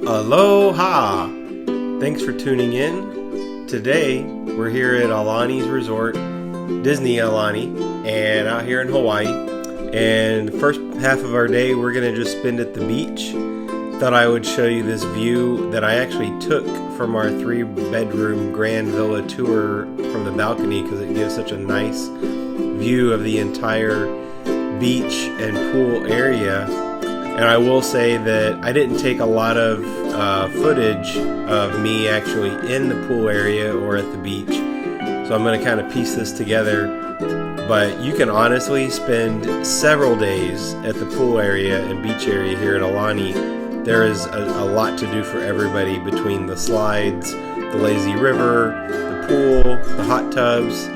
Aloha! Thanks for tuning in. Today, we're here at Aulani's resort, Disney Aulani, and out here in Hawaii. And the first half of our day, we're going to just spend at the beach. Thought I would show you this view that I actually took from our 3-bedroom grand villa tour from the balcony because it gives such a nice view of the entire beach and pool area. And I will say that I didn't take a lot of footage of me actually in the pool area or at the beach. So I'm going to kind of piece this together. But you can honestly spend several days at the pool area and beach area here at Aulani. There is a lot to do for everybody between the slides, the lazy river, the pool, the hot tubs,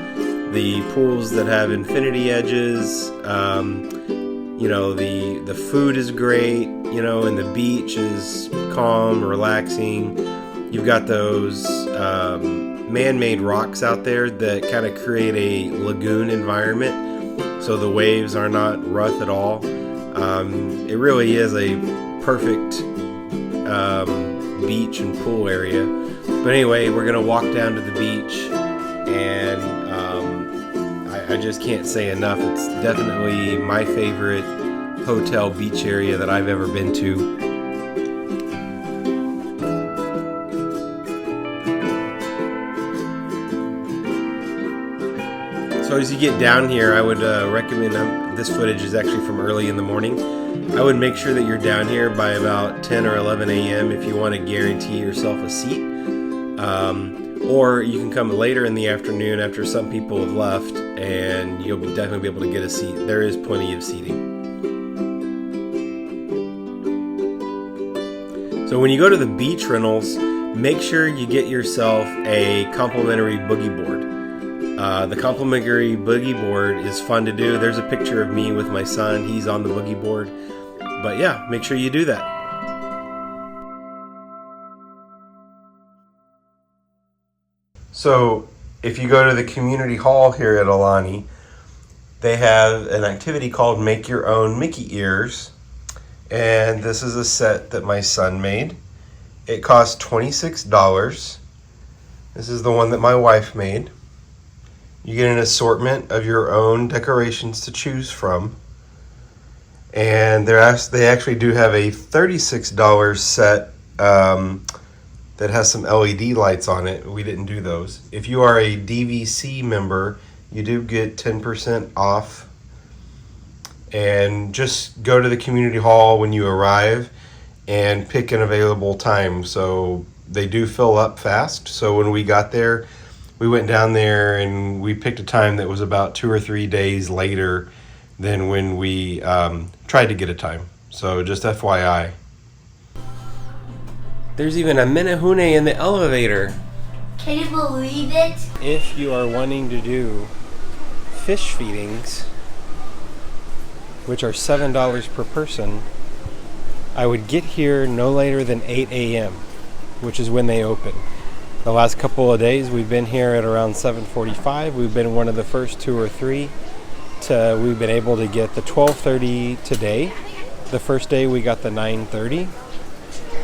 the pools that have infinity edges. The food is great, and the beach is calm, relaxing. You've got those man-made rocks out there that kind of create a lagoon environment, so the waves are not rough at all. It really is a perfect beach and pool area. But anyway, we're going to walk down to the beach, and I just can't say enough. It's definitely my favorite hotel beach area that I've ever been to. So as you get down here, I would recommend, this footage is actually from early in the morning. I would make sure that you're down here by about 10 or 11 a.m. if you want to guarantee yourself a seat. Or you can come later in the afternoon after some people have left, and you'll definitely be able to get a seat. There is plenty of seating. So when you go to the beach rentals, make sure you get yourself a complimentary boogie board. The complimentary boogie board is fun to do. There's a picture of me with my son. He's on the boogie board. But yeah, make sure you do that. So if you go to the community hall here at Aulani, they have an activity called Make Your Own Mickey Ears. And this is a set that my son made. It cost $26. This is the one that my wife made. You get an assortment of your own decorations to choose from. And they actually do have a $36 set that has some LED lights on it. We didn't do those. If you are a DVC member, you do get 10% off. And just go to the community hall when you arrive and pick an available time. So they do fill up fast. So when we got there, we went down there and we picked a time that was about 2 or 3 days later than when we tried to get a time. So just FYI. There's even a menehune in the elevator. Can you believe it? If you are wanting to do fish feedings, which are $7 per person, I would get here no later than 8 a.m., which is when they open. The last couple of days we've been here at around 7:45. We've been one of the first 2 or 3. We've been able to get the 12:30 today. The first day we got the 9:30.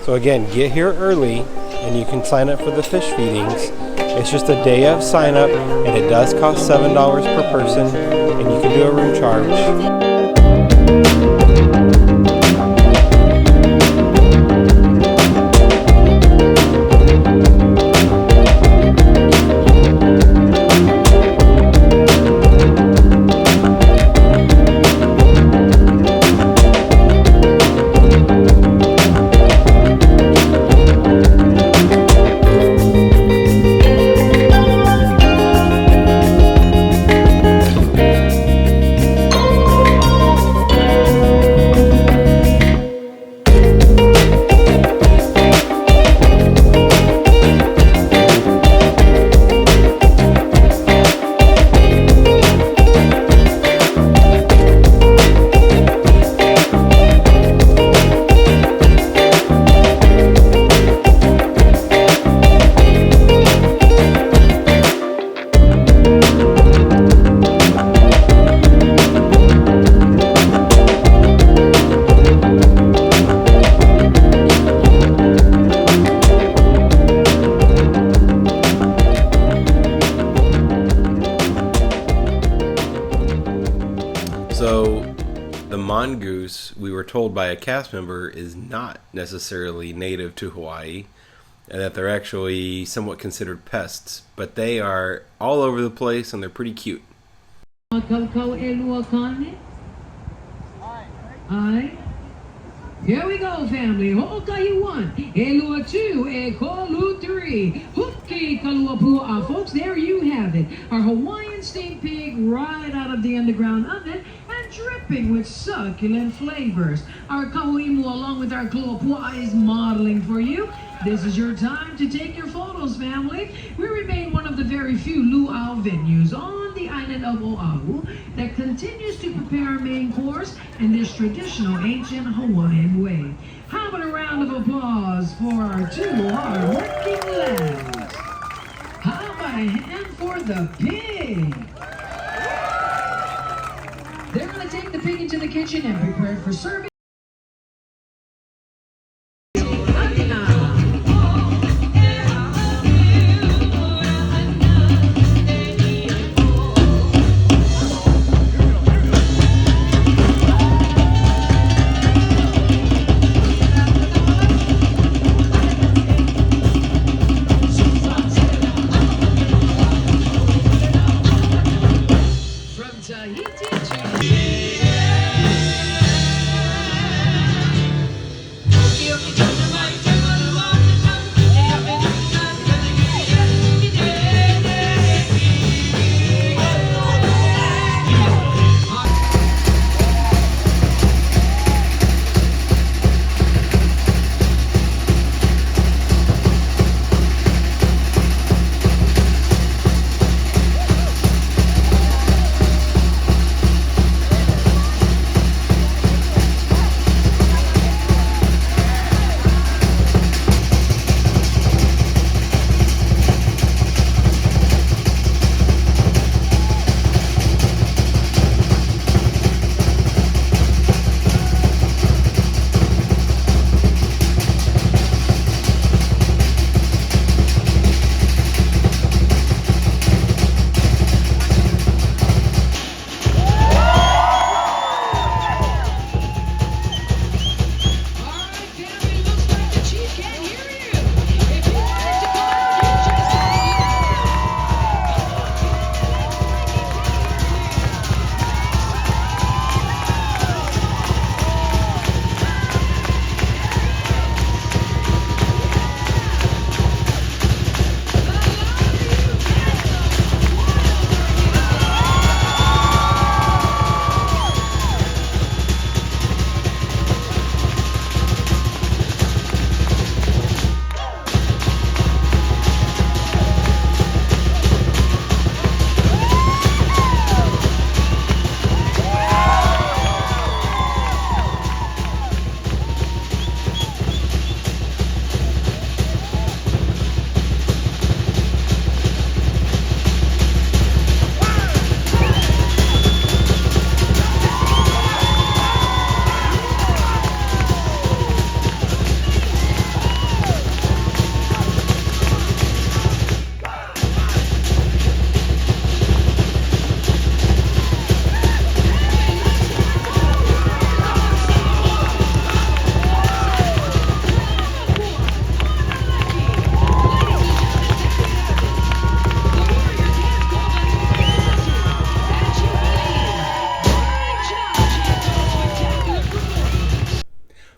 So again, get here early and you can sign up for the fish feedings. It's just a day of sign up, and it does cost $7 per person, and you can do a room charge. mongoose, we were told by a cast member, is not necessarily native to Hawaii, and that they're actually somewhat considered pests, but they are all over the place and they're pretty cute. Aye. Here we go, family. Ho'okahi 1, Elua 2, Ekolu 3, Huki Kaluapua. Folks, there you have it. Our Hawaiian steamed pig right out of the underground oven and dripping with succulent flavors. Our kauimu along with our kaluapua is modeling for you. This is your time to take your photos, family. We remain one of the very few luau venues on the island of Oahu that continues to prepare our main course in this traditional ancient Hawaiian way. How about a round of applause for our two hard-working lads? How about a hand for the pig? They're going to take the pig into the kitchen and prepare it for serving.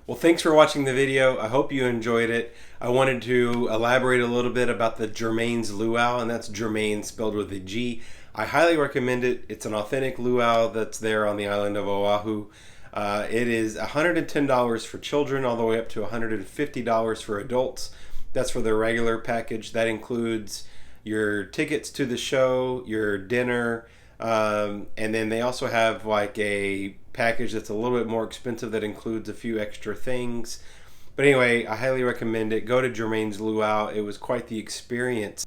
Well, thanks for watching the video. I hope you enjoyed it. I wanted to elaborate a little bit about the Germaine's Luau, and that's Germaine spelled with a G. I highly recommend it. It's an authentic luau that's there on the island of Oahu. It is $110 for children, all the way up to $150 for adults. That's for the regular package. That includes your tickets to the show, your dinner, and then they also have like a package that's a little bit more expensive that includes a few extra things. But anyway, I highly recommend it. Go to Germaine's Luau. It was quite the experience.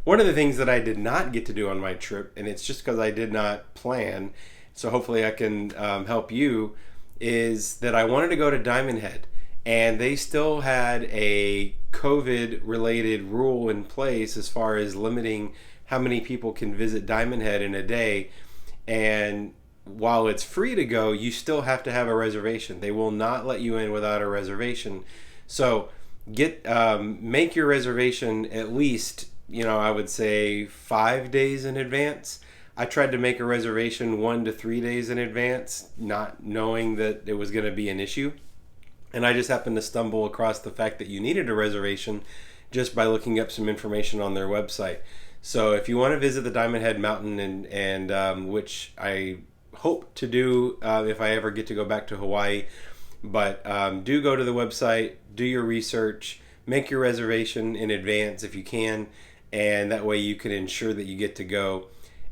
One of the things that I did not get to do on my trip, and it's just because I did not plan, so hopefully I can help you, is that I wanted to go to Diamond Head, and they still had a COVID related rule in place as far as limiting how many people can visit Diamond Head in a day. And while it's free to go, you still have to have a reservation. They will not let you in without a reservation. So make your reservation at least, I would say 5 days in advance. I tried to make a reservation 1 to 3 days in advance, not knowing that it was going to be an issue. And I just happened to stumble across the fact that you needed a reservation just by looking up some information on their website. So if you want to visit the Diamond Head Mountain, and which I hope to do if I ever get to go back to Hawaii, but do go to the website, do your research, make your reservation in advance if you can, and that way you can ensure that you get to go.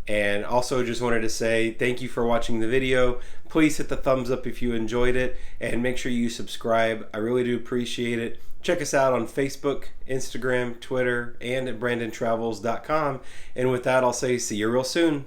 And also just wanted to say thank you for watching the video. Please hit the thumbs up if you enjoyed it, and make sure you subscribe. I really do appreciate it. Check us out on Facebook, Instagram, Twitter, and at brandontravels.com. And with that, I'll say see you real soon.